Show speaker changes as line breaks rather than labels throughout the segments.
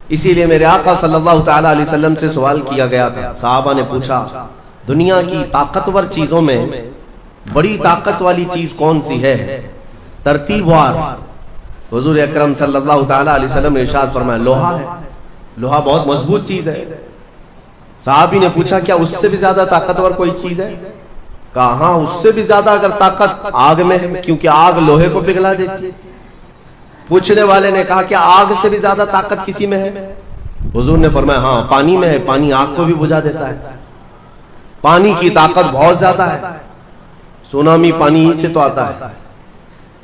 اسی لیے میرے آقا صلی اللہ تعالی علیہ وسلم سے سوال کیا گیا تھا، صحابہ نے پوچھا دنیا کی طاقتور چیزوں میں بڑی طاقت والی چیز کون سی ہے؟ ترتیب وار حضور اکرم صلی اللہ تعالی علیہ وسلم نے ارشاد فرمایا لوہا ہے، لوہا بہت مضبوط چیز ہے۔ صحابی نے پوچھا کیا اس سے بھی زیادہ طاقتور کوئی چیز ہے؟ کہا ہاں اس سے بھی زیادہ اگر طاقت آگ میں ہے، کیونکہ آگ لوہے کو پگھلا دیتی ہے۔ پوچھنے والے نے کہا کیا آگ سے بھی زیادہ طاقت کسی میں ہے؟ حضور نے فرمایا ہاں پانی میں ہے، پانی آگ کو بھی بجھا دیتا ہے، پانی کی طاقت بہت زیادہ ہے، سونامی پانی ہی سے تو آتا ہے۔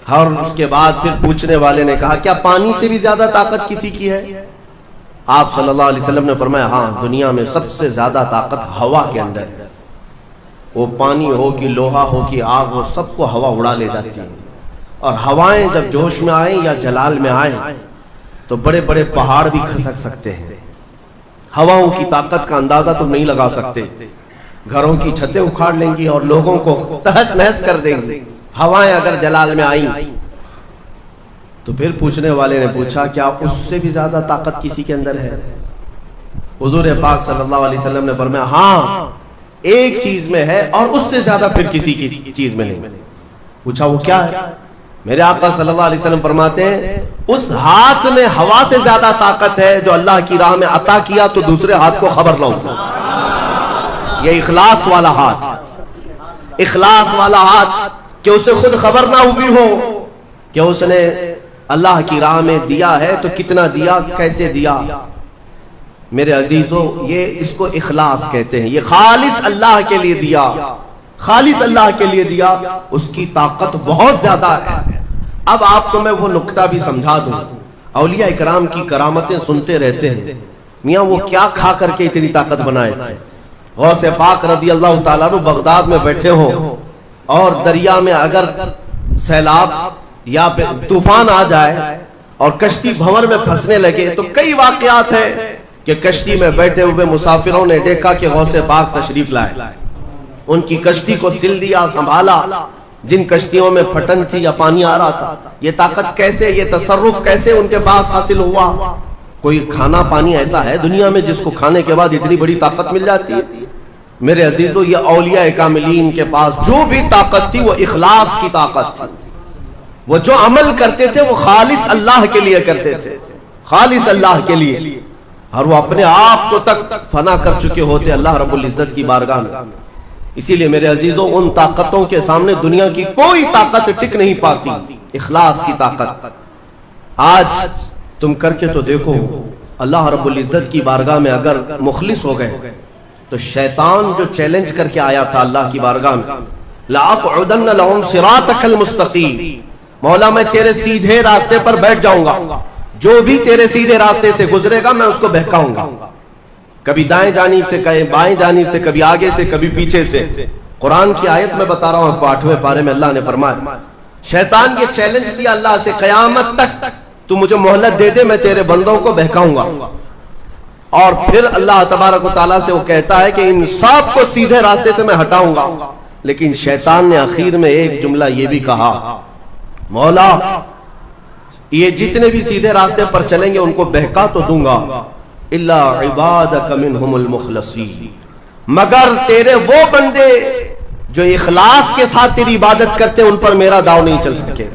اور اس کے بعد پھر پوچھنے والے نے کہا کیا پانی سے بھی زیادہ طاقت کسی کی ہے؟ آپ صلی اللہ علیہ وسلم نے فرمایا ہاں دنیا میں سب سے زیادہ طاقت ہوا کے اندر ہے، وہ پانی ہو کہ لوہا ہو کہ آگ ہو، سب کو ہوا اڑا لے جاتی ہے۔ اور ہوائیں جب جوش میں آئیں یا جلال میں آئیں تو بڑے بڑے پہاڑ بھی کھسک سکتے ہیں۔ ہواؤں کی طاقت کا اندازہ تم نہیں لگا سکتے، گھروں کی چھتیں اکھاڑ لیں گی اور لوگوں کو تہس نہس کر دیں گی ہوائیں اگر جلال میں آئیں۔ تو پھر پوچھنے والے نے پوچھا کیا اس سے بھی زیادہ طاقت کسی کے اندر ہے؟ حضور پاک صلی اللہ علیہ وسلم نے فرمایا ہاں ایک چیز میں ہے اور اس سے زیادہ پھر کسی کی چیز میں نہیں۔ پوچھا وہ کیا ہے؟ میرے آقا صلی اللہ علیہ وسلم فرماتے ہیں اس ہاتھ میں ہوا سے زیادہ طاقت ہے جو اللہ کی راہ میں عطا کیا تو دوسرے ہاتھ کو خبر نہ ہو۔ یہ اخلاص والا ہاتھ، اخلاص والا ہاتھ کہ اسے خود خبر نہ ہوئی ہو کہ اس نے اللہ کی راہ میں دیا ہے تو کتنا دیا، کیسے دیا۔ میرے عزیزو یہ اس کو اخلاص کہتے ہیں، یہ خالص اللہ کے لیے دیا، خالص اللہ کے لیے دیا، اس کی طاقت بہت زیادہ ہے۔ اب آپ کو میں وہ نکتہ بھی سمجھا دوں، اولیاء اکرام کی کرامتیں سنتے رہتے ہیں، میاں وہ کیا کھا کر کے اتنی طاقت بنائے تھے۔ غوث پاک رضی اللہ تعالیٰ عنہ بغداد میں بیٹھے ہوں اور دریا میں اگر سیلاب یا طوفان آ جائے اور کشتی بھنور میں پھنسنے لگے تو کئی واقعات ہیں کہ کشتی میں بیٹھے ہوئے مسافروں نے دیکھا کہ غوث پاک تشریف لائے، ان کی کشتی کو سل دیا، سنبھالا۔ جن کشتیوں میں پھٹن تھی یا پانی آ رہا تھا، یہ طاقت کیسے، یہ تصرف کیسے ان کے پاس حاصل ہوا؟ کوئی کھانا پانی ایسا ہے دنیا میں جس کو کھانے کے بعد اتنی بڑی طاقت مل جاتی ہے؟ میرے عزیزو یہ اولیاء کاملین کے پاس جو بھی طاقت تھی وہ اخلاص کی طاقت تھی، وہ جو عمل کرتے تھے وہ خالص اللہ کے لیے کرتے تھے، خالص اللہ کے لیے، اور وہ اپنے آپ کو تک فنا کر چکے ہوتے اللہ رب العزت کی بارگاہ میں۔ اسی لیے میرے عزیزوں ان طاقتوں کے سامنے دنیا کی کوئی طاقت ٹک نہیں پاتی، اخلاص کی طاقت۔ آج تم کر کے تو دیکھو، اللہ رب العزت کی بارگاہ میں اگر مخلص ہو گئے تو شیطان جو چیلنج کر کے آیا تھا اللہ کی بارگاہ میں، لَأَقْعُدَنَّ لَهُمْ صِرَاطَكَ الْمُسْتَقِيمَ، مولا میں تیرے سیدھے راستے پر بیٹھ جاؤں گا، جو بھی تیرے سیدھے راستے سے گزرے گا میں اس کو بہکاؤں گا، کبھی دائیں جانب سے کہیں بائیں جانب سے، کبھی آگے سے کبھی پیچھے سے۔ قرآن کی آیت میں بتا رہا ہوں 8ویں پارے میں اللہ نے فرمایا، شیطان یہ چیلنج کیا اللہ سے قیامت تک تو مجھے مہلت دے دے میں تیرے بندوں کو بہکاؤں گا۔ اور پھر اللہ تبارک و تعالیٰ سے وہ کہتا ہے کہ ان سب کو سیدھے راستے سے میں ہٹاؤں گا، لیکن شیطان نے آخر میں ایک جملہ یہ بھی کہا، مولا یہ جتنے بھی سیدھے راستے پر چلیں گے ان کو بہکا تو دوں گا، الا عبادک منہم المخلصین، مگر تیرے وہ بندے جو اخلاص کے ساتھ تیری عبادت کرتے ان پر میرا داؤ نہیں چل سکے۔